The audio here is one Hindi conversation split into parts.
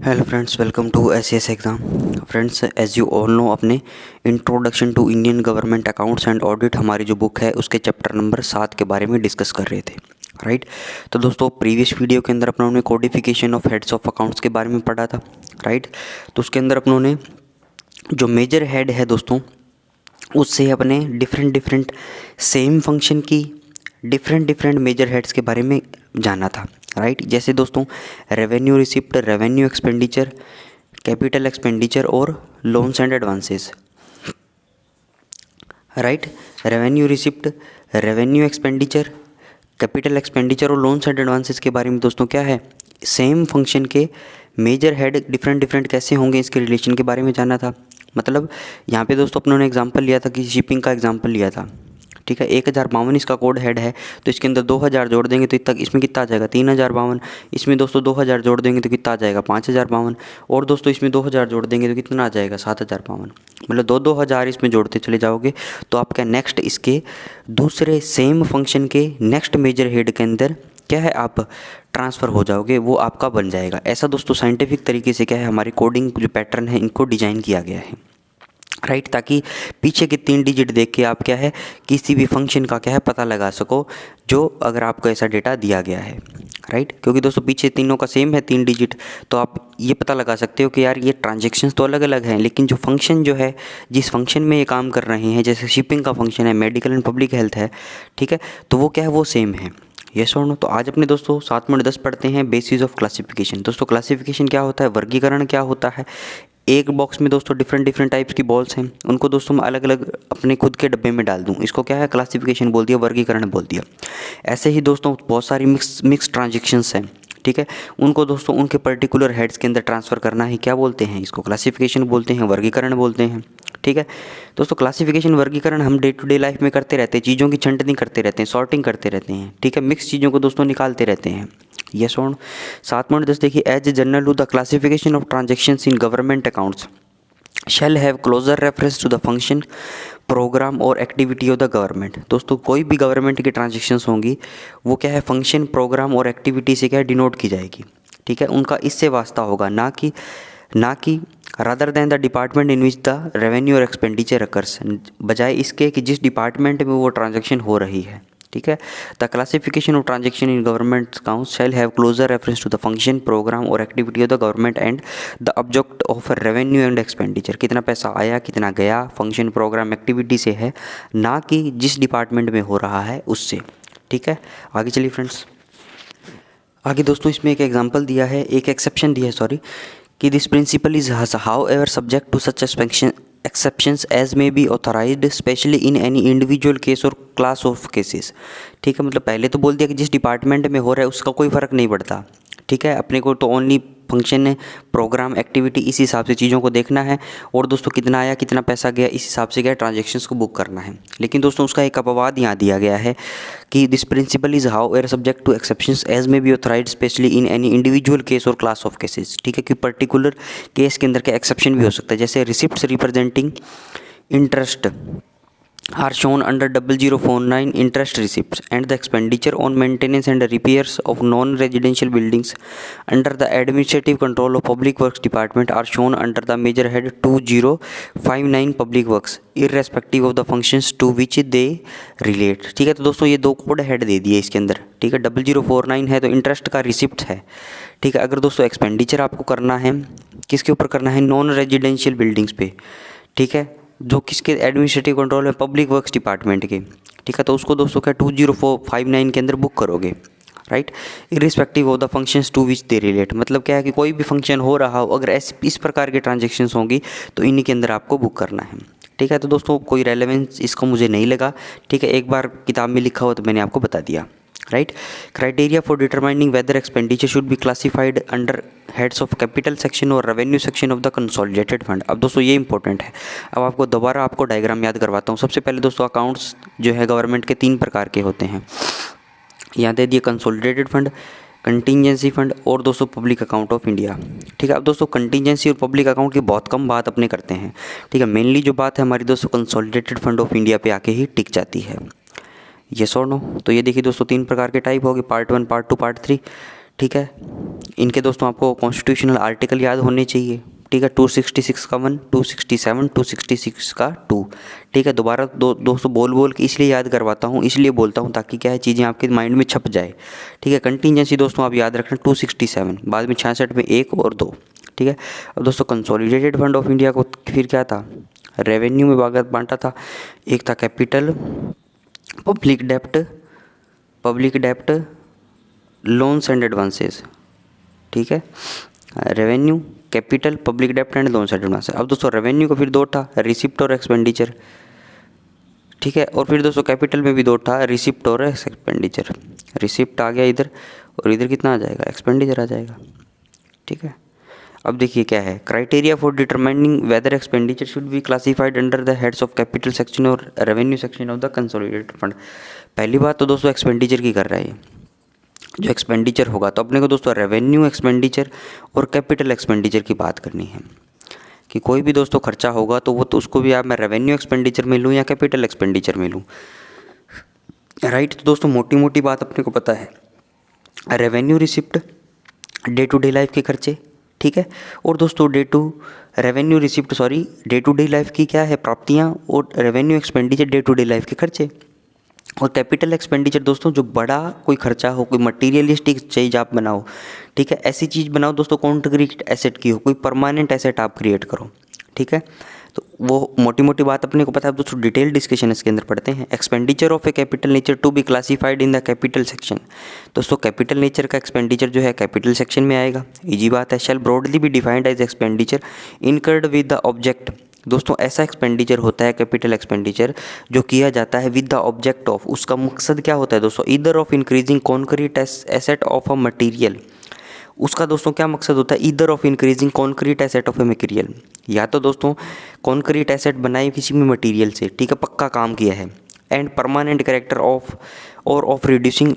Hello friends, welcome to SS exam. Friends, as you all know, अपने introduction to Indian government accounts and audit हमारी जो बुक है उसके चैप्टर नंबर 7 के बारे में डिस्कस कर रहे थे, राइट। तो दोस्तों, प्रीवियस वीडियो के अंदर अपनों ने codification of heads of accounts के बारे में पढ़ा था, राइट। तो उसके अंदर अपनों ने जो मेजर हेड है दोस्तों, उससे अपने डिफरेंट सेम फंक्शन की डिफरेंट मेजर हेड्स के बारे में जाना था, राइट। जैसे दोस्तों, revenue receipt, revenue expenditure, capital expenditure और loans and advances, right. Revenue receipt, revenue expenditure, capital expenditure और लोन्स एंड एडवांसेस के बारे में दोस्तों क्या है, सेम फंक्शन के मेजर हेड डिफरेंट कैसे होंगे इसके रिलेशन के बारे में जाना था। मतलब यहाँ पे दोस्तों अपनों ने एग्जांपल लिया था कि शिपिंग का एग्जांपल लिया था, ठीक है। 1052 इसका कोड हेड है, तो इसके अंदर 2000 जोड़ देंगे तो इतना इसमें कितना आ जाएगा 3052। इसमें दोस्तों 2000 जोड़ देंगे तो कितना आ जाएगा 5052। और दोस्तों इसमें 2000 जोड़ देंगे तो कितना आ जाएगा 7052। मतलब 2000 इसमें जोड़ते चले जाओगे तो आपका नेक्स्ट इसके दूसरे सेम फंक्शन के नेक्स्ट मेजर हेड के अंदर क्या है, आप ट्रांसफ़र हो जाओगे, वो आपका बन जाएगा। ऐसा दोस्तों साइंटिफिक तरीके से क्या है, हमारी कोडिंग जो पैटर्न है इनको डिज़ाइन किया गया है, राइट। ताकि पीछे के 3 डिजिट देख के आप क्या है, किसी भी फंक्शन का क्या है पता लगा सको, जो अगर आपको ऐसा डेटा दिया गया है, राइट। क्योंकि दोस्तों पीछे तीनों का सेम है 3 डिजिट, तो आप ये पता लगा सकते हो कि यार ये ट्रांजेक्शन्स तो अलग अलग हैं, लेकिन जो फंक्शन जो है, जिस फंक्शन में ये काम कर रहे हैं, जैसे शिपिंग का फंक्शन है, मेडिकल एंड पब्लिक हेल्थ है, ठीक है, तो वो क्या है, वो सेम है। यस और नो। तो आज अपने दोस्तों 7.10 पढ़ते हैं बेसिस ऑफ क्लासिफिकेशन। दोस्तों क्लासिफिकेशन क्या होता है, वर्गीकरण क्या होता है। एक बॉक्स में दोस्तों डिफरेंट टाइप्स की बॉल्स हैं, उनको दोस्तों मैं अलग अलग अपने खुद के डब्बे में डाल दूं, इसको क्या है, क्लासिफिकेशन बोल दिया, वर्गीकरण बोल दिया। ऐसे ही दोस्तों बहुत सारी मिक्स ट्रांजेक्शन्स हैं, ठीक है, उनको दोस्तों उनके पर्टिकुलर हेड्स के अंदर ट्रांसफ़र करना है, क्या बोलते हैं, इसको क्लासिफिकेशन बोलते हैं, वर्गीकरण बोलते हैं, ठीक है। दोस्तों क्लासिफिकेशन वर्गीकरण हम डे टू डे लाइफ में करते रहते हैं, चीज़ों की छंटनी करते रहते हैं, सॉर्टिंग करते रहते हैं, ठीक है, मिक्स चीज़ों को दोस्तों निकालते रहते हैं। यस और 7.10 देखिए, as general to the classification of transactions in government accounts shall have closer reference to the function, program और एक्टिविटी ऑफ द गवर्नमेंट। दोस्तों कोई भी गवर्नमेंट की ट्रांजेक्शन्स होंगी वो क्या है, फंक्शन, प्रोग्राम और एक्टिविटी से क्या है, डिनोट की जाएगी, ठीक है। उनका इससे वास्ता होगा, ना कि rather than the department in which the revenue और एक्सपेंडिचर अकर्स, बजाय इसके कि जिस डिपार्टमेंट में वो ट्रांजेक्शन हो रही है, ठीक है। The classification of transaction in government account shall have closer reference to the function, programme और activity of the government and the object of revenue and expenditure. कितना पैसा आया, कितना गया, फंक्शन, प्रोग्राम, एक्टिविटी से है, ना कि जिस डिपार्टमेंट में हो रहा है उससे, ठीक है। आगे चलिए फ्रेंड्स, आगे दोस्तों इसमें एक एग्जाम्पल दिया है, एक एक्सेप्शन दिया है, सॉरी, कि this principle is however subject to such exceptions as may be authorized specially in any individual case और class of cases, ठीक है। मतलब पहले तो बोल दिया कि जिस डिपार्टमेंट में हो रहा है उसका कोई फ़र्क नहीं पड़ता, ठीक है। अपने को तो ओनली फंक्शन है, प्रोग्राम, एक्टिविटी, इस हिसाब से चीज़ों को देखना है, और दोस्तों कितना आया, कितना पैसा गया, इस हिसाब से क्या ट्रांजेक्शन्स को बुक करना है। लेकिन दोस्तों उसका एक अपवाद यहाँ दिया गया है कि this principle is however subject to exceptions as may be authorized specially in any individual case और क्लास ऑफ केसेस, ठीक है। कि पर्टिकुलर केस के अंदर क्या एक्सेप्शन भी हो सकता है, जैसे receipts representing interest are shown under 0049 interest receipts, and the expenditure on maintenance and repairs of non-residential buildings under the administrative control of public works department are shown under the major head 2059 public works irrespective of the functions to which they relate, ठीक है। तो दोस्तों ये 2 कोड हेड दे दिए इसके अंदर, ठीक है। 0049 है तो इंटरेस्ट का रिसिप्ट है, ठीक है। अगर दोस्तों एक्सपेंडिचर आपको करना है, किसके ऊपर करना है, नॉन रेजिडेंशियल बिल्डिंग्स पे, ठीक है, जो किसके एडमिनिस्ट्रेटिव कंट्रोल में, पब्लिक वर्क्स डिपार्टमेंट के, ठीक है। तो उसको दोस्तों क्या 2059 के अंदर बुक करोगे, right, irrespective of the functions to which they relate. मतलब क्या है कि कोई भी फंक्शन हो रहा हो, अगर इस प्रकार के ट्रांजेक्शन्स होंगी तो इन्हीं के अंदर आपको बुक करना है, ठीक है। तो दोस्तों कोई रेलेवेंस इसको मुझे नहीं लगा, ठीक है, एक बार किताब में लिखा हुआ तो मैंने आपको बता दिया, right. Criteria for determining whether expenditure should be classified under heads of capital section और revenue section of the consolidated fund. अब दोस्तों ये इंपॉर्टेंट है, अब आपको दोबारा आपको डायग्राम याद करवाता हूँ। सबसे पहले दोस्तों अकाउंट्स जो है गवर्नमेंट के 3 प्रकार के होते हैं, यहाँ दे दिए कंसोलिडेटेड फंड, कंटीजेंसी फंड और दोस्तों पब्लिक अकाउंट ऑफ इंडिया, ठीक है। अब दोस्तों कंटीजेंसी और पब्लिक अकाउंट की बहुत कम बात अपने करते हैं, ठीक है। मेनली जो बात है हमारी दोस्तों कंसोलिडेटेड फंड ऑफ इंडिया पे आके ही टिक जाती है। यस और नो। तो ये देखिए दोस्तों 3 प्रकार के टाइप हो गए, पार्ट 1, पार्ट 2, पार्ट 3, ठीक है। इनके दोस्तों आपको कॉन्स्टिट्यूशनल आर्टिकल याद होने चाहिए, ठीक है। 266 का 1, 267, 266 का 2, ठीक है। दोबारा दोस्तों बोल के इसलिए याद करवाता हूँ, इसलिए बोलता हूँ ताकि क्या है चीज़ें आपके माइंड में छप जाए, ठीक है। कंटीजेंसी दोस्तों आप याद रखना 267, बाद में 66 में 1 और 2, ठीक है। अब दोस्तों कंसोलिडेटेड फंड ऑफ इंडिया को फिर क्या था, रेवेन्यू में बांटा था। एक था कैपिटल, पब्लिक डेप्ट, लोन्स एंड एडवांसेस, ठीक है। रेवेन्यू, कैपिटल, पब्लिक डेप्ट एंड लोन्स एंड एडवांसेस। अब दोस्तों रेवेन्यू का फिर दो था, रिसिप्ट और एक्सपेंडिचर, ठीक है। और फिर दोस्तों कैपिटल में भी दो था, रिसिप्ट और एक्सपेंडिचर। रिसिप्ट आ गया इधर और इधर कितना आ जाएगा, एक्सपेंडिचर आ जाएगा, ठीक है। अब देखिए क्या है, criteria for determining whether expenditure should be classified under the heads of capital section और revenue section of the consolidated fund. पहली बात तो दोस्तों एक्सपेंडिचर की कर रहा है, जो एक्सपेंडिचर होगा तो अपने को दोस्तों रेवेन्यू एक्सपेंडिचर और कैपिटल एक्सपेंडिचर की बात करनी है कि कोई भी दोस्तों खर्चा होगा तो वो तो उसको भी आप मैं रेवेन्यू एक्सपेंडिचर में लूँ या कैपिटल एक्सपेंडिचर में लूँ, राइट। तो दोस्तों मोटी मोटी बात अपने को पता है, revenue receipt day to day life के खर्चे, ठीक है। और दोस्तों डे टू डे लाइफ की क्या है प्राप्तियाँ, और revenue expenditure day to day life के खर्चे। और कैपिटल एक्सपेंडिचर दोस्तों जो बड़ा कोई खर्चा हो, कोई मटीरियलिस्टिक चीज़ आप बनाओ, ठीक है, ऐसी चीज़ बनाओ दोस्तों कॉन्क्रीट एसेट की हो, कोई परमानेंट एसेट आप क्रिएट करो, ठीक है। तो वो मोटी मोटी बात अपने को पता है दोस्तों, डिटेल डिस्कशन इसके अंदर पढ़ते हैं। Expenditure of a capital nature to be classified in the capital section. दोस्तों कैपिटल नेचर का एक्सपेंडिचर जो है कैपिटल सेक्शन में आएगा, इजी बात है। Shall broadly be defined as expenditure incurred with the object. दोस्तों ऐसा एक्सपेंडिचर होता है कैपिटल एक्सपेंडिचर जो किया जाता है विद द ऑब्जेक्ट ऑफ, उसका मकसद क्या होता है दोस्तों, either of increasing concrete asset of a material. उसका दोस्तों क्या मकसद होता है, either of increasing concrete asset of A material, या तो दोस्तों कॉन्क्रीट एसेट बनाई किसी भी मटीरियल से, ठीक है, पक्का काम किया है। एंड परमानेंट कैरेक्टर ऑफ और ऑफ रिड्यूसिंग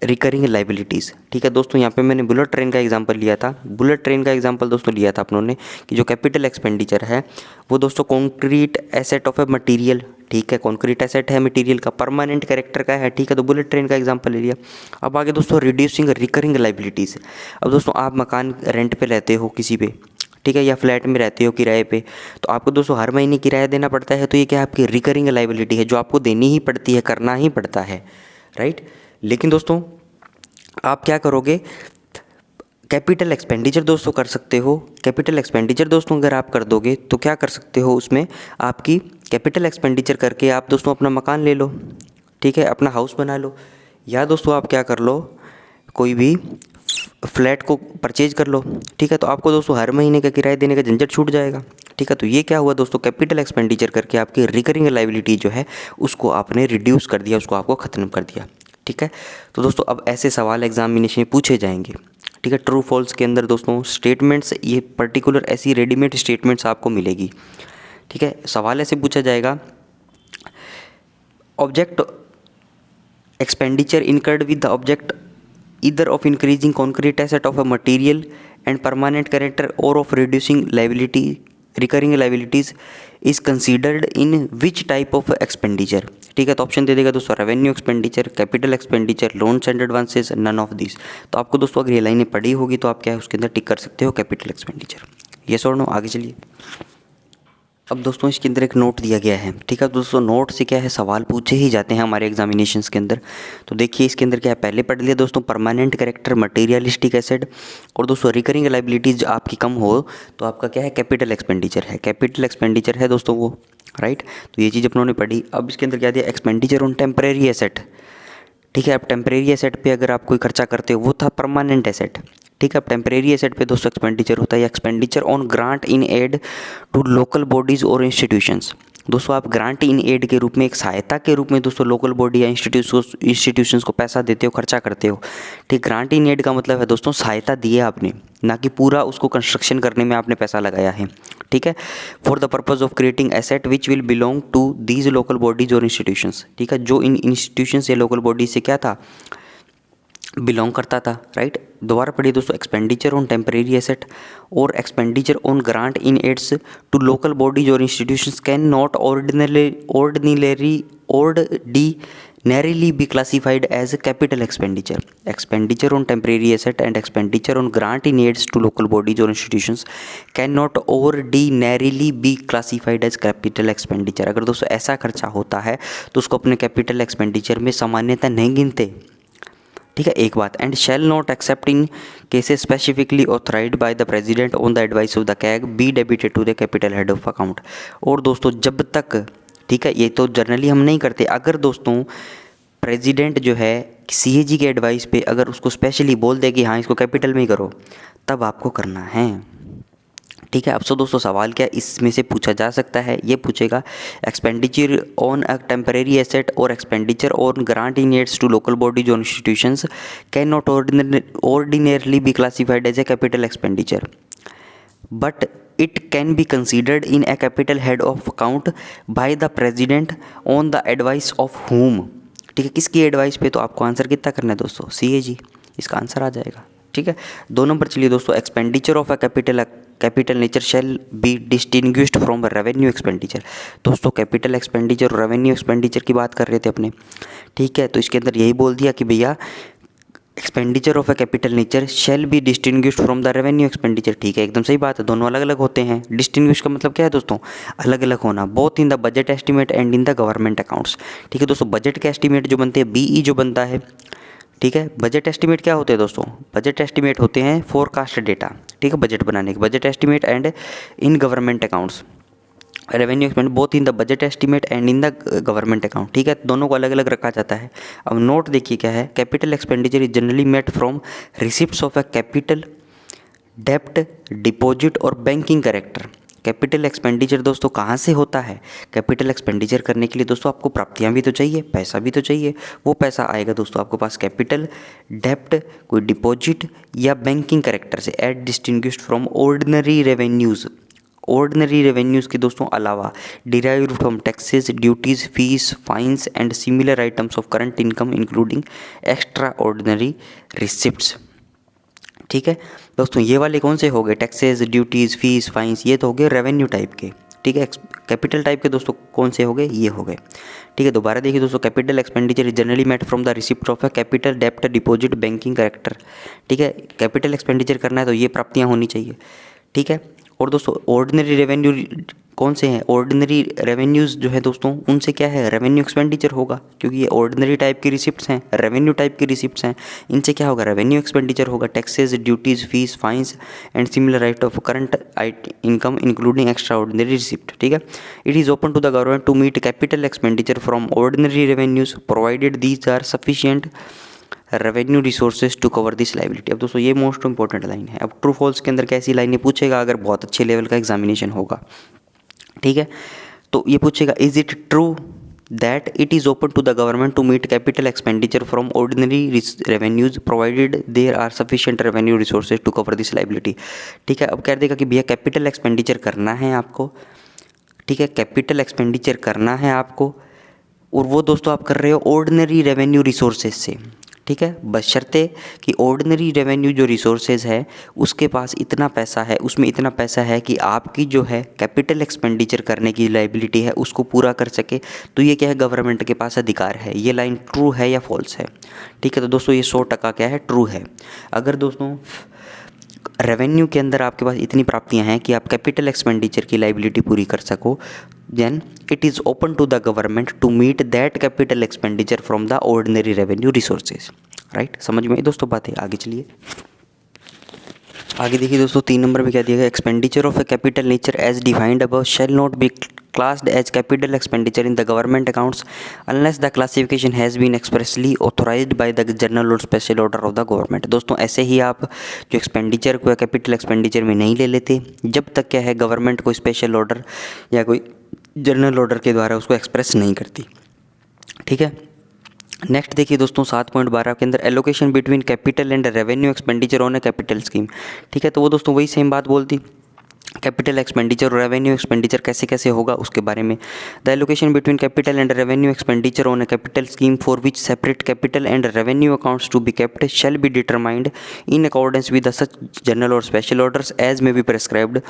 रिकरिंग लाइबिलिटीज़, ठीक है। दोस्तों यहाँ पे मैंने बुलेट ट्रेन का एग्जांपल लिया था, बुलेट ट्रेन का एग्जांपल दोस्तों लिया था अपनों ने कि जो कैपिटल एक्सपेंडिचर है वो दोस्तों concrete asset of A material, ठीक है, कॉन्क्रीट एसेट है मटीरियल का, परमानेंट कैरेक्टर का है, ठीक है, तो बुलेट ट्रेन का एग्जांपल ले लिया। अब आगे दोस्तों रिड्यूसिंग रिकरिंग लाइबिलिटीज़। अब दोस्तों आप मकान रेंट पे रहते हो किसी पे, ठीक है, या फ्लैट में रहते हो किराए पे, तो आपको दोस्तों हर महीने किराया देना पड़ता है, तो ये क्या आपकी रिकरिंग लाइबिलिटी है जो आपको देनी ही पड़ती है, करना ही पड़ता है, राइट। लेकिन दोस्तों आप क्या करोगे, कैपिटल एक्सपेंडिचर दोस्तों कर सकते हो। कैपिटल एक्सपेंडिचर दोस्तों अगर आप कर दोगे तो क्या कर सकते हो, उसमें आपकी कैपिटल एक्सपेंडिचर करके आप दोस्तों अपना मकान ले लो, ठीक है, अपना हाउस बना लो, या दोस्तों आप क्या कर लो, कोई भी फ्लैट को परचेज कर लो, ठीक है। तो आपको दोस्तों हर महीने का किराया देने का झंझट छूट जाएगा, ठीक है। तो ये क्या हुआ दोस्तों, कैपिटल एक्सपेंडिचर करके आपकी रिकरिंग लाइबिलिटी जो है उसको आपने रिड्यूस कर दिया, उसको आपको ख़त्म कर दिया, ठीक है। तो दोस्तों अब ऐसे सवाल एग्जामिनेशन में पूछे जाएंगे, ठीक है। ट्रू फॉल्स के अंदर दोस्तों स्टेटमेंट्स, ये पर्टिकुलर ऐसी रेडीमेड स्टेटमेंट्स आपको मिलेगी, ठीक है। सवाल ऐसे पूछा जाएगा, object expenditure incurred with the object either of increasing concrete asset of a material and permanent character और of reducing liability recurring liabilities is considered in which type of expenditure, ठीक है। तो ऑप्शन दे देगा दोस्तों revenue expenditure, capital expenditure, loans and advances, none of this. तो आपको दोस्तों अगर ये लाइनें पढ़ी होगी तो आप क्या है उसके अंदर टिक कर सकते हो कैपिटल एक्सपेंडिचर, यस और नो। आगे चलिए। अब दोस्तों इसके अंदर एक नोट दिया गया है, ठीक है। दोस्तों नोट से क्या है सवाल पूछे ही जाते हैं हमारे एग्जामिनेशंस के अंदर। तो देखिए इसके अंदर क्या है, पहले पढ़ लिया दोस्तों परमानेंट कैरेक्टर, मटेरियलिस्टिक एसेट, और दोस्तों रिकरिंग लाइबिलिटीज आपकी कम हो तो आपका क्या है कैपिटल एक्सपेंडिचर है, कैपिटल एक्सपेंडिचर है दोस्तों वो, राइट। तो ये चीज़ अपनों ने पढ़ी। अब इसके अंदर क्या दिया, एक्सपेंडिचर ऑन टेम्परेरी एसेट, ठीक है। अब टेम्परेरी एसेट पे अगर आप कोई खर्चा करते हो वो था परमानेंट एसेट, ठीक है। अब टेम्परेरी एसेट पे दोस्तों एक्सपेंडिचर होता है, expenditure on grant in aid to local bodies और इंस्टीट्यूशंस। दोस्तों आप ग्रांट इन एड के रूप में, एक सहायता के रूप में दोस्तों लोकल बॉडी या इंस्टीट्यूशंस को पैसा देते हो, खर्चा करते हो, ठीक। ग्रांट इन एड का मतलब है दोस्तों सहायता दी है आपने, ना कि पूरा उसको कंस्ट्रक्शन करने में आपने पैसा लगाया है, ठीक है। For the purpose of creating asset which will belong to these local bodies और इंस्टीट्यूशंस, ठीक है। जो इन इंस्टीट्यूशंस या लोकल बॉडीज से क्या था, बिलोंग करता था, राइट। दोबारा पढ़िए दोस्तों, एक्सपेंडिचर ऑन टेम्परेरी एसेट और expenditure on grant in aids to local bodies और institutions can not narrowly be classified as capital expenditure. Expenditure on temporary asset and expenditure on grant in aids to local bodies or institutions cannot ordinarily be classified as capital expenditure. अगर दोस्तों ऐसा खर्चा होता है तो उसको अपने कैपिटल एक्सपेंडिचर में सामान्यतः नहीं गिनते, ठीक है, एक बात. And shall not except in cases specifically authorized by the president on the advice of the CAG be debited to the capital head of account. और दोस्तों जब तक, ठीक है, ये तो जनरली हम नहीं करते, अगर दोस्तों प्रेसिडेंट जो है सीएजी के एडवाइस पे अगर उसको स्पेशली बोल दे कि हाँ इसको कैपिटल में ही करो, तब आपको करना है, ठीक है. अब सो दोस्तों सवाल क्या इसमें से पूछा जा सकता है, ये पूछेगा expenditure on a temporary asset और expenditure on grant in aids to local bodies और institutions can not ordinarily be classified as a capital expenditure but it can be considered in a capital head of account by the president on the advice of whom. ठीक है, किसकी एडवाइस पे, तो आपको आंसर कितना करना है दोस्तों, सीएजी, इसका आंसर आ जाएगा, ठीक है. 2 नंबर चलिए दोस्तों, expenditure of a capital nature shall be distinguished from revenue expenditure. दोस्तों कैपिटल एक्सपेंडिचर और रेवेन्यू एक्सपेंडिचर की बात कर रहे थे अपने, ठीक है, तो इसके अंदर यही बोल दिया कि भैया expenditure of a capital nature shall be distinguished from the revenue expenditure. ठीक है, एकदम सही बात है, दोनों अलग अलग होते हैं. डिस्टिंग्विश का मतलब क्या है दोस्तों, अलग अलग होना, both in the budget estimate and in the government accounts. ठीक है दोस्तों, बजट के एस्टीमेट जो बनते हैं, बीई जो बनता है, ठीक है, बजट एस्टीमेट क्या होते हैं दोस्तों, बजट एस्टीमेट होते हैं फोरकास्ट डेटा, ठीक है, बजट बनाने के budget estimate and in government accounts revenue expand both in the budget estimate and in the government account. ठीक है, दोनों को अलग अलग रखा जाता है. अब नोट देखिए क्या है, capital expenditure is generally met from receipts of a capital डेप्ट डिपॉजिट और बैंकिंग कैरेक्टर. कैपिटल एक्सपेंडिचर दोस्तों कहाँ से होता है, कैपिटल एक्सपेंडिचर करने के लिए दोस्तों आपको प्राप्तियाँ भी तो चाहिए, पैसा भी तो चाहिए. वो पैसा आएगा दोस्तों आपके पास कैपिटल डेप्ट, कोई डिपॉजिट या बैंकिंग कैरेक्टर से, at distinguished from ordinary revenues. Ordinary revenues के दोस्तों अलावा derived from taxes, duties, fees, fines and similar items of current income including extraordinary receipts. ठीक है दोस्तों, ये वाले कौन से हो गए, टैक्सेस, ड्यूटीज़, फीस, फाइन्स, ये तो हो गए रेवेन्यू टाइप के. ठीक है, कैपिटल टाइप के दोस्तों कौन से हो गए, ये हो गए. ठीक है, दोबारा देखिए दोस्तों, capital expenditure is generally met from the receipt of a capital डेप्ट डिपॉजिट बैंकिंग कैरेक्टर. ठीक है, कैपिटल एक्सपेंडिचर करना है तो ये प्राप्तियाँ होनी चाहिए. ठीक है, और दोस्तों ऑर्डिनरी रेवेन्यू कौन से हैं, ऑर्डिनरी रेवेन्यूज़ जो है दोस्तों उनसे क्या है, रेवेन्यू एक्सपेंडिचर होगा, क्योंकि ये ऑर्डिनरी टाइप की रिसिप्ट्स हैं, रेवेन्यू टाइप की रिसिप्ट्स हैं, इनसे क्या होगा, रेवेन्यू एक्सपेंडिचर होगा. Taxes, duties, fees, fines and similar right of current income including extraordinary receipt. ठीक है, it is open to the government to meet capital expenditure from ordinary revenues provided these are sufficient revenue resources to cover this liability. अब दोस्तों ये मोस्ट इंपॉर्टेंट लाइन है. अब ट्रू फॉल्स के अंदर कैसी लाइनें पूछेगा अगर बहुत अच्छे लेवल का एग्जामिनेशन होगा. ठीक है, तो ये पूछेगा, is it true that it is open to the government to meet capital expenditure from ordinary revenues provided there are sufficient revenue resources to cover this liability. ठीक है, अब कह देगा कि भैया कैपिटल एक्सपेंडिचर करना है आपको. ठीक है, कैपिटल एक्सपेंडिचर करना है आपको, और वो दोस्तों आप कर रहे हो ऑर्डिनरी रेवेन्यू रिसोर्सेज से. ठीक है, बशर्ते कि ऑर्डिनरी रेवेन्यू जो रिसोर्सेज है उसके पास इतना पैसा है, उसमें इतना पैसा है कि आपकी जो है कैपिटल एक्सपेंडिचर करने की लाइबिलिटी है उसको पूरा कर सके, तो ये क्या है, गवर्नमेंट के पास अधिकार है. ये लाइन ट्रू है या फॉल्स है. ठीक है, तो दोस्तों ये 100% क्या है, ट्रू है. अगर दोस्तों रेवेन्यू के अंदर आपके पास इतनी प्राप्तियां हैं कि आप कैपिटल एक्सपेंडिचर की लाइबिलिटी पूरी कर सको, then it is open to the government to meet that capital expenditure from the ordinary revenue resources. Right, समझ में आई दोस्तों बात है. आगे चलिए, आगे देखिए दोस्तों 3 नंबर में क्या दिया गया, expenditure of a capital nature as defined above shall not be classed as capital expenditure in the government accounts unless the classification has been expressly authorized by the general or special order of the government. दोस्तों ऐसे ही आप जो एक्सपेंडिचर को कैपिटल एक्सपेंडिचर में नहीं ले लेते जब तक क्या है गवर्नमेंट कोई स्पेशल ऑर्डर या कोई जनरल ऑर्डर के द्वारा उसको एक्सप्रेस नहीं करती. ठीक है, नेक्स्ट देखिए दोस्तों 7.12 के अंदर allocation between capital and revenue expenditure on a capital scheme. ठीक है, तो वो दोस्तों वही सेम बात बोलती कैपिटल एक्सपेंडिचर और रेवेन्यू एक्सपेंडिचर कैसे कैसे होगा उसके बारे में। The allocation between capital and revenue expenditure on a capital scheme for which separate capital and revenue accounts to be kept shall be determined in accordance with such general और special orders as may be prescribed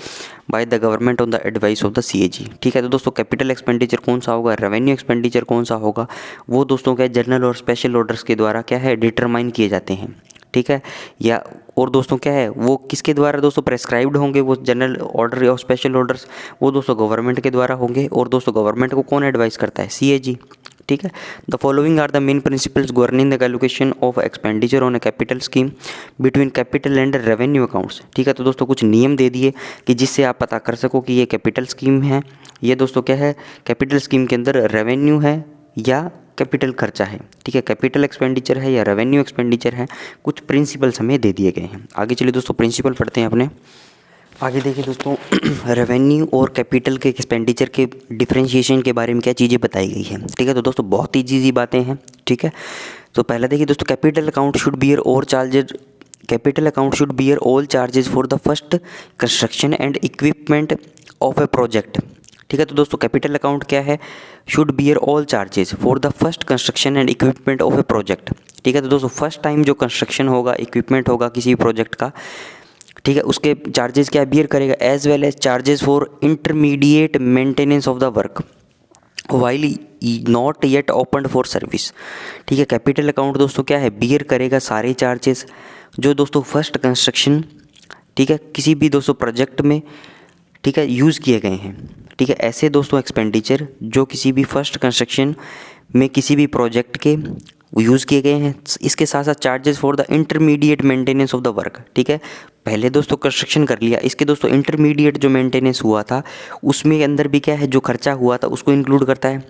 by the government on the advice of the CAG। ठीक है, तो दोस्तों कैपिटल एक्सपेंडिचर कौन सा होगा, रेवेन्यू एक्सपेंडिचर कौन सा होगा, वो दोस्तों क्या जनरल और स्पेशल ऑर्डर्स के द्वारा क्या है डिटरमाइन किए जाते हैं। ठीक है, या और दोस्तों क्या है वो किसके द्वारा दोस्तों प्रेस्क्राइब्ड होंगे, वो जनरल ऑर्डर और स्पेशल ऑर्डर्स वो दोस्तों गवर्नमेंट के द्वारा होंगे। और दोस्तों गवर्नमेंट को कौन एडवाइस करता है, CAG। ठीक है, the following are the main principles governing the allocation of expenditure on a capital scheme between capital and revenue accounts. ठीक है, तो दोस्तों कुछ नियम दे दिए कि जिससे आप पता कर सको कि ये कैपिटल स्कीम है, ये दोस्तों क्या है कैपिटल स्कीम के अंदर रेवेन्यू है या कैपिटल खर्चा है। ठीक है, कैपिटल एक्सपेंडिचर है या रेवेन्यू एक्सपेंडिचर है, कुछ प्रिंसिपल्स हमें दे दिए गए हैं। आगे चलिए दोस्तों प्रिंसिपल पढ़ते हैं अपने। आगे देखिए दोस्तों रेवेन्यू और कैपिटल के एक्सपेंडिचर के डिफरेंशिएशन के बारे में क्या चीज़ें बताई गई हैं। ठीक है, तो दोस्तों बहुत ही ईजी बातें हैं। ठीक है, तो पहला देखिए दोस्तों कैपिटल अकाउंट शुड बियर और charges capital account should bear all charges for the first construction and equipment of a project. ठीक है, तो दोस्तों कैपिटल अकाउंट क्या है, should bear all charges for the first construction and equipment of a project. ठीक है, तो दोस्तों फर्स्ट टाइम जो कंस्ट्रक्शन होगा, इक्विपमेंट होगा किसी भी प्रोजेक्ट का, ठीक है, उसके चार्जेस क्या बियर करेगा, as well as charges for intermediate maintenance of the work while not yet open for service. ठीक है, कैपिटल अकाउंट दोस्तों क्या है बियर करेगा सारे चार्जेस जो दोस्तों फर्स्ट कंस्ट्रक्शन, ठीक है, किसी भी दोस्तों प्रोजेक्ट में, ठीक है, यूज़ किए गए हैं। ठीक है, ऐसे दोस्तों एक्सपेंडिचर जो किसी भी फर्स्ट कंस्ट्रक्शन में किसी भी प्रोजेक्ट के यूज़ किए गए हैं। इसके साथ साथ charges for the intermediate maintenance of the work. ठीक है, पहले दोस्तों कंस्ट्रक्शन कर लिया, इसके दोस्तों इंटरमीडिएट जो मेंटेनेंस हुआ था उसमें अंदर भी क्या है जो खर्चा हुआ था उसको इंक्लूड करता है,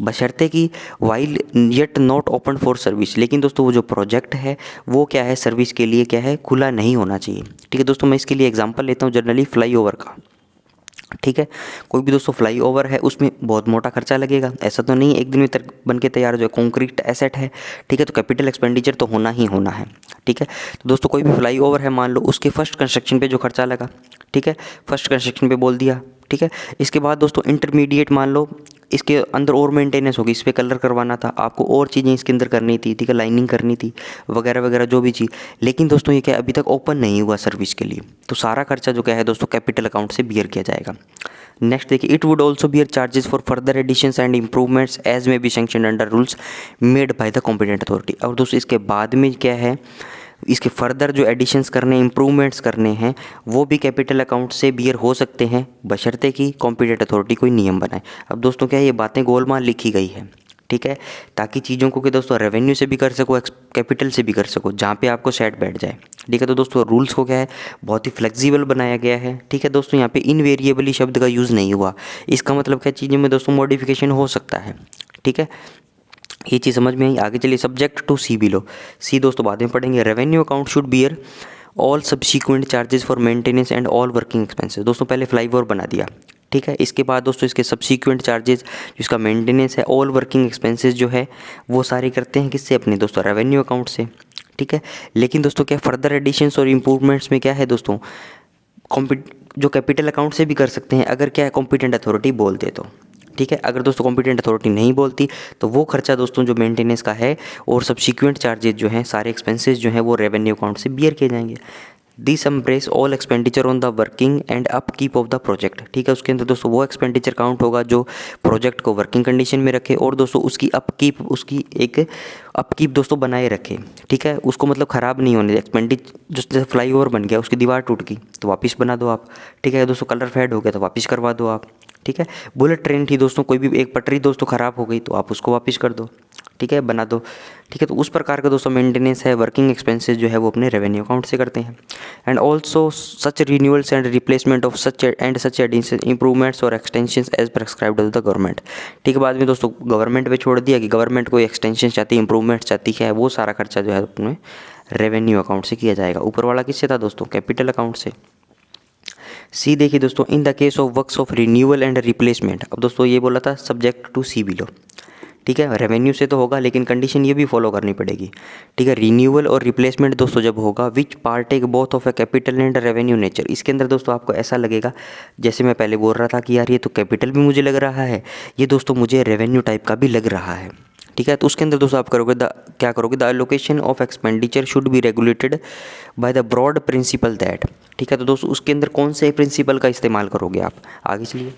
बशर्ते कि while yet not open for service. लेकिन दोस्तों वो जो प्रोजेक्ट है वो क्या है सर्विस के लिए क्या है खुला नहीं होना चाहिए। ठीक है दोस्तों, मैं इसके लिए एग्जांपल लेता हूँ जनरली फ्लाईओवर का। ठीक है, कोई भी दोस्तों फ्लाईओवर है उसमें बहुत मोटा खर्चा लगेगा, ऐसा तो नहीं एक दिन में बन के तैयार हो जाए, कॉन्क्रीट एसेट है। ठीक है, तो कैपिटल एक्सपेंडिचर तो होना ही होना है। ठीक है, तो दोस्तों कोई भी फ्लाईओवर है मान लो उसके फर्स्ट कंस्ट्रक्शन पे जो खर्चा लगा, ठीक है, फर्स्ट कंस्ट्रक्शन पे बोल दिया। ठीक है, इसके बाद दोस्तों इंटरमीडिएट मान लो इसके अंदर और मेंटेनेंस होगी, इस पर कलर करवाना था आपको, और चीज़ें इसके अंदर करनी थी, ठीक है, लाइनिंग करनी थी वगैरह वगैरह जो भी चीज़। लेकिन दोस्तों ये क्या अभी तक ओपन नहीं हुआ सर्विस के लिए, तो सारा खर्चा जो क्या है दोस्तों कैपिटल अकाउंट से बियर किया जाएगा। नेक्स्ट देखिए, it would also bear charges for further additions and improvements as may be sanctioned under rules made by the competent authority. और दोस्तों इसके बाद में क्या है, इसके फर्दर जो एडिशंस करने इंप्रूवमेंट्स करने हैं वो भी कैपिटल अकाउंट से बियर हो सकते हैं, बशर्ते कि कॉम्पिटेंट अथॉरिटी कोई नियम बनाए। अब दोस्तों क्या है ये बातें गोलमाल लिखी गई है, ठीक है, ताकि चीज़ों को कि दोस्तों रेवेन्यू से भी कर सको, कैपिटल से भी कर सको, जहाँ पे आपको सेट बैठ जाए। ठीक है, तो दोस्तों रूल्स को क्या है बहुत ही फ्लेक्सिबल बनाया गया है। ठीक है दोस्तों, यहाँ पे इनवेरिएबली शब्द का यूज़ नहीं हुआ, इसका मतलब क्या चीज़ों में दोस्तों मॉडिफिकेशन हो सकता है। ठीक है, ये चीज़ समझ में आई। आगे चलिए, subject to C below. C दोस्तों बाद में पढ़ेंगे। Revenue account should bear all subsequent charges for maintenance and all working expenses. दोस्तों पहले फ्लाईओवर बना दिया, ठीक है, इसके बाद दोस्तों इसके सब्सिक्वेंट चार्जेस जिसका मेंटेनेंस है, ऑल वर्किंग एक्सपेंसेस जो है वो सारे करते हैं किससे, अपने दोस्तों रेवेन्यू अकाउंट से। ठीक है, लेकिन दोस्तों क्या फर्दर एडिशंस और इम्प्रूवमेंट्स में क्या है दोस्तों जो कैपिटल अकाउंट से भी कर सकते हैं अगर क्या है कॉम्पिटेंट अथॉरिटी बोल दे तो। ठीक है, अगर दोस्तों कॉम्पिटेंट अथॉरिटी नहीं बोलती तो वो खर्चा दोस्तों जो मेंटेनेंस का है और सब्सिक्वेंट चार्जेस जो हैं सारे एक्सपेंसेस जो हैं वो रेवेन्यू अकाउंट से बियर किए जाएंगे। This embrace all expenditure on the working and upkeep of the project. ठीक है, उसके अंदर दोस्तों वो एक्सपेंडिचर काउंट होगा जो प्रोजेक्ट को वर्किंग कंडीशन में रखे और दोस्तों उसकी अपकीप, उसकी एक अपकीप दोस्तों बनाए रखे। ठीक है, उसको मतलब ख़राब नहीं होने। जैसे फ्लाईओवर बन गया, उसकी दीवार टूट गई तो वापस बना दो आप। ठीक है दोस्तों, कलर फेड हो गया तो वापस करवा दो आप। ठीक है, बुलेट ट्रेन थी दोस्तों, कोई भी एक पटरी दोस्तों ख़राब हो गई तो आप उसको वापस कर दो। ठीक है, बना दो। ठीक है, तो उस प्रकार का दोस्तों मेंटेनेंस है, वर्किंग एक्सपेंसेस जो है वो अपने रेवेन्यू अकाउंट से करते हैं। And also such renewals and replacement of such addition improvements और extensions as prescribed by the government. ठीक है, बाद में दोस्तों गवर्नमेंट पे छोड़ दिया कि गवर्नमेंट कोई एक्सटेंशन चाहती है, इंप्रूवमेंट चाहती है, वो सारा खर्चा जो है अपने रेवेन्यू अकाउंट से किया जाएगा। ऊपर वाला किससे था दोस्तों, कैपिटल अकाउंट से। सी देखिए दोस्तों, in the case of works of renewal and replacement. अब दोस्तों ये बोला था सब्जेक्ट टू सी बिलो। ठीक है, रेवेन्यू से तो होगा लेकिन कंडीशन ये भी फॉलो करनी पड़ेगी। ठीक है, रिन्यूअल और रिप्लेसमेंट दोस्तों जब होगा which partake both of a capital and revenue nature, इसके अंदर दोस्तों आपको ऐसा लगेगा जैसे मैं पहले बोल रहा था कि यार ये तो कैपिटल भी मुझे लग रहा है, ये दोस्तों मुझे रेवेन्यू टाइप का भी लग रहा है। ठीक है, तो उसके अंदर दोस्तों आप करोगे क्या करोगे, the allocation of expenditure should be regulated by the broad principle that. ठीक है, तो दोस्तों उसके अंदर कौन से प्रिंसिपल का इस्तेमाल करोगे आप, आगे चलिए।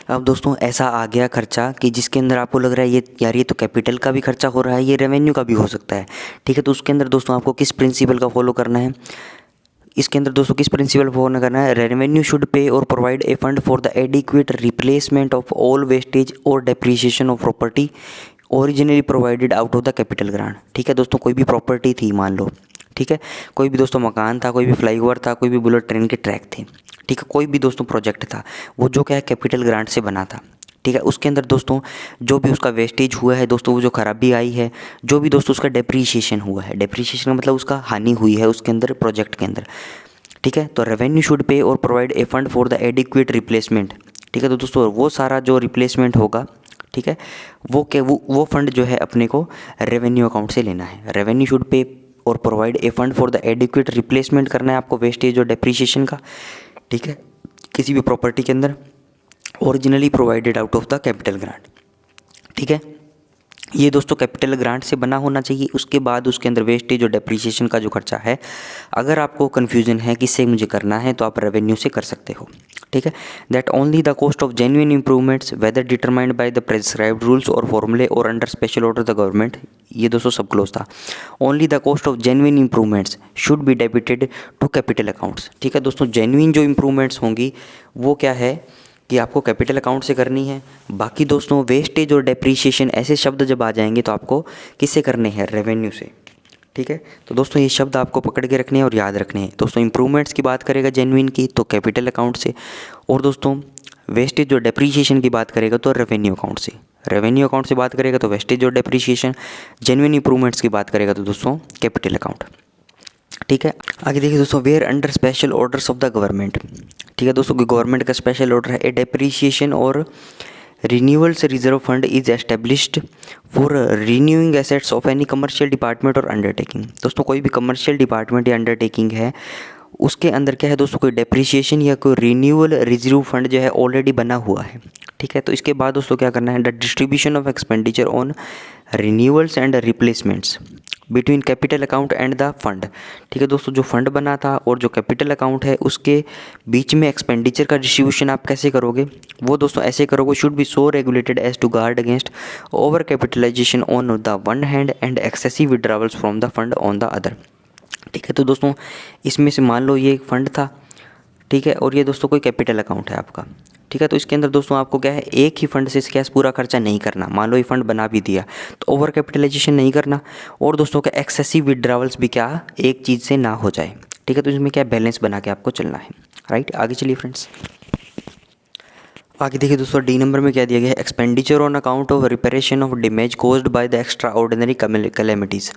अब दोस्तों ऐसा आ गया खर्चा कि जिसके अंदर आपको लग रहा है ये यार ये तो कैपिटल का भी खर्चा हो रहा है, ये रेवेन्यू का भी हो सकता है। ठीक है, तो उसके अंदर दोस्तों आपको किस प्रिंसिपल का फॉलो करना है, इसके अंदर दोस्तों किस प्रिंसिपल फॉलो करना है, रेवेन्यू शुड पे और provide a fund for the adequate replacement of all wastage और depreciation of property originally provided out of the capital grant. ठीक है दोस्तों, कोई भी प्रॉपर्टी थी मान लो, ठीक है, कोई भी दोस्तों मकान था, कोई भी फ्लाईओवर था, कोई भी बुलेट ट्रेन के ट्रैक थे, ठीक है, कोई भी दोस्तों प्रोजेक्ट था, वो जो क्या है कैपिटल ग्रांट से बना था। ठीक है, उसके अंदर दोस्तों जो भी उसका वेस्टेज हुआ है दोस्तों, वो जो खराबी आई है, जो भी दोस्तों उसका डेप्रीशिएशन हुआ है, डेप्रीशिएशन का मतलब उसका हानि हुई है उसके अंदर प्रोजेक्ट के अंदर। ठीक है, तो रेवेन्यू शुड पे और provide a fund for the adequate replacement. ठीक है, तो दोस्तों वो सारा जो रिप्लेसमेंट होगा, ठीक है, वो फंड जो है अपने को रेवेन्यू अकाउंट से लेना है। रेवेन्यू शुड पे और provide a fund for the adequate replacement करना है आपको वेस्टेज और डेप्रीशिएशन का। ठीक है, किसी भी प्रॉपर्टी के अंदर originally provided out of the capital grant. ठीक है, ये दोस्तों कैपिटल ग्रांट से बना होना चाहिए। उसके बाद उसके अंदर वेस्टेज और डेप्रीशिएशन का जो खर्चा है, अगर आपको कन्फ्यूजन है किससे मुझे करना है तो आप रेवेन्यू से कर सकते हो। ठीक है, that only the cost of genuine improvements whether determined by the prescribed rules और फॉर्मूले और under special order the government, ये दोस्तों सब क्लोज था। Only the cost of genuine improvements should be debited to capital accounts. ठीक है दोस्तों, जेन्युइन जो इंप्रूवमेंट्स होंगी वो क्या है कि आपको कैपिटल अकाउंट से करनी है। बाकी दोस्तों वेस्टेज और डेप्रीशिएशन ऐसे शब्द जब आ जाएंगे तो आपको किससे करने हैं, रेवेन्यू से। ठीक है, तो दोस्तों ये शब्द आपको पकड़ के रखने हैं और याद रखने हैं। दोस्तों इंप्रूवमेंट्स की बात करेगा जेन्युइन की तो कैपिटल अकाउंट से, और दोस्तों वेस्टेज और डेप्रीशिएशन की बात करेगा तो रेवेन्यू अकाउंट से। रेवेन्यू अकाउंट से बात करेगा तो वेस्टेज और डेप्रीशिएशन, जेन्युइन इंप्रूवमेंट्स की बात करेगा तो दोस्तों कैपिटल अकाउंट। ठीक है, आगे देखिए दोस्तों, where under special orders of the government. ठीक है दोस्तों, गवर्नमेंट का स्पेशल ऑर्डर है, ए डेप्रीशिएशन और renewals reserve fund is established for renewing assets of any commercial department और अंडरटेकिंग। दोस्तों कोई भी कमर्शियल डिपार्टमेंट या अंडरटेकिंग है उसके अंदर क्या है दोस्तों, कोई डेप्रीशिएशन या कोई रिन्यूअल रिजर्व फंड जो है ऑलरेडी बना हुआ है। ठीक है, तो इसके बाद दोस्तों क्या करना है, the distribution of expenditure on renewals and replacements between capital account and the fund. ठीक है दोस्तों, जो फंड बना था और जो कैपिटल अकाउंट है उसके बीच में एक्सपेंडिचर का डिस्ट्रीब्यूशन आप कैसे करोगे, वो दोस्तों ऐसे करोगे, should be so regulated as to guard against over capitalisation on the one hand and excessive withdrawals from the fund on the other. ठीक है, तो दोस्तों इसमें से मान लो ये एक फ़ंड था, ठीक है, और ये दोस्तों कोई कैपिटल अकाउंट है आपका। ठीक है, तो इसके अंदर दोस्तों आपको क्या है, एक ही फंड से क्या पूरा खर्चा नहीं करना। मान लो ये फंड बना भी दिया तो ओवर कैपिटलाइजेशन नहीं करना, और दोस्तों का एक्सेसिव विड्रावल्स भी क्या एक चीज़ से ना हो जाए। ठीक है, तो इसमें क्या बैलेंस बना के आपको चलना है। राइट, आगे चलिए फ्रेंड्स। आगे देखिए दोस्तों, डी नंबर में क्या दिया गया है, expenditure on account of reparation of damage caused by the extraordinary calamities.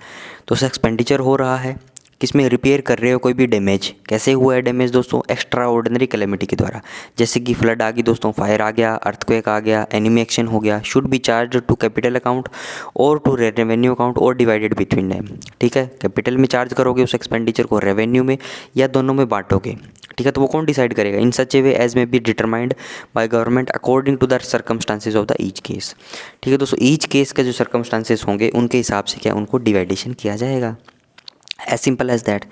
तो उसका एक्सपेंडिचर हो रहा है किसमें, रिपेयर कर रहे हो कोई भी डैमेज। कैसे हुआ है डैमेज दोस्तों, एक्स्ट्रा ऑर्डिनरी कैलेमिटी के द्वारा, जैसे कि फ्लड आ गई दोस्तों, फायर आ गया, अर्थक्वेक आ गया, एनिमी एक्शन हो गया। Should be charge to capital account और टू रेवेन्यू अकाउंट और डिवाइडेड बिटवीन देम। ठीक है, कैपिटल में चार्ज करोगे उस एक्सपेंडिचर को, रेवेन्यू में या दोनों में बांटोगे। ठीक है, तो वो कौन डिसाइड करेगा, in such a way as may be determined by government according to the circumstances of the each case. ठीक है दोस्तों, ईच केस के जो सर्कमस्टांसेस होंगे उनके हिसाब से क्या उनको डिवाइडेशन किया जाएगा, एज सिंपल एज दैट।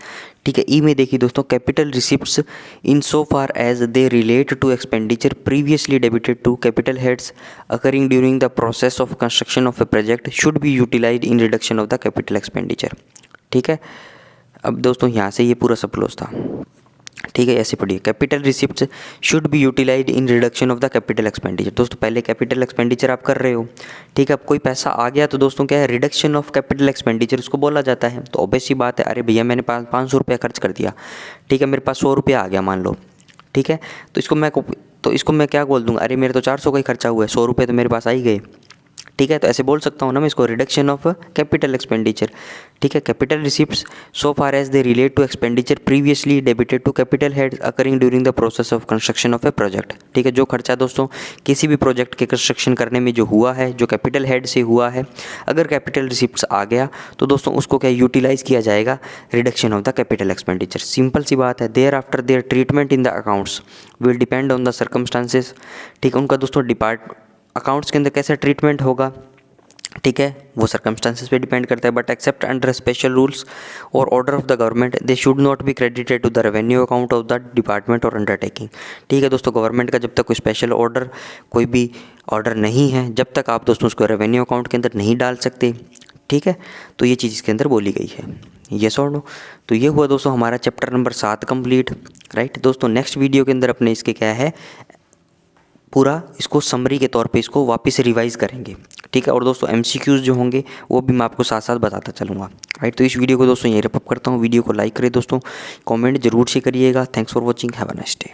ठीक है, ई में देखिए दोस्तों, capital receipts in so far as they relate to expenditure previously debited to capital heads occurring during the process of construction of a project should be utilised in reduction of the capital expenditure. ठीक है, अब दोस्तों यहाँ से ये पूरा सब क्लोज था। ठीक है, ऐसे पढ़िए, capital receipts should be utilised in reduction of the capital expenditure. दोस्तों पहले कैपिटल एक्सपेंडिचर आप कर रहे हो, ठीक है, अब कोई पैसा आ गया तो दोस्तों क्या है, रिडक्शन ऑफ कैपिटल एक्सपेंडिचर उसको बोला जाता है। तो ऑब्वियस सी बात है, अरे भैया मैंने 500 रुपया खर्च कर दिया, ठीक है, मेरे पास 100 रुपया आ गया मान लो, ठीक है, तो इसको मैं क्या बोल दूँगा, अरे मेरे तो 400 का ही खर्चा हुआ है, 100 रुपये तो मेरे पास आ ही गए। ठीक है, तो ऐसे बोल सकता हूँ ना मैं इसको, रिडक्शन ऑफ कैपिटल एक्सपेंडिचर। ठीक है, capital receipts so far as they relate to expenditure previously debited to capital head occurring during the process of construction of a project. ठीक है, जो खर्चा दोस्तों किसी भी प्रोजेक्ट के कंस्ट्रक्शन करने में जो हुआ है, जो कैपिटल हेड से हुआ है, अगर कैपिटल रिसिप्ट्स आ गया तो दोस्तों उसको क्या यूटिलाइज किया जाएगा, reduction of the capital expenditure. Simple सी बात है। Thereafter their treatment in the accounts will depend on the circumstances. ठीक है, उनका दोस्तों अकाउंट्स के अंदर कैसा ट्रीटमेंट होगा, ठीक है, वो सर्कमस्टांसेस पे डिपेंड करता है। But except under special rules और order of the government they should not be credited to the revenue account of the department और अंडरटेकिंग। ठीक है दोस्तों, गवर्नमेंट का जब तक कोई स्पेशल ऑर्डर, कोई भी ऑर्डर नहीं है, जब तक आप दोस्तों उसको रेवेन्यू अकाउंट के अंदर नहीं डाल सकते। ठीक है, तो ये चीज़ इसके अंदर बोली गई है। येस और नो। तो ये हुआ दोस्तों हमारा चैप्टर नंबर 7 कंप्लीट। राइट दोस्तों, नेक्स्ट वीडियो के अंदर अपने इसके क्या है, पूरा इसको समरी के तौर पे इसको वापस से रिवाइज करेंगे। ठीक है, और दोस्तों एमसीक्यूज़ जो होंगे वो भी मैं आपको साथ साथ बताता चलूँगा। राइट, तो इस वीडियो को दोस्तों यहीं रैप अप करता हूँ। वीडियो को लाइक करें दोस्तों, कमेंट जरूर से करिएगा। Thanks for watching, have a nice day.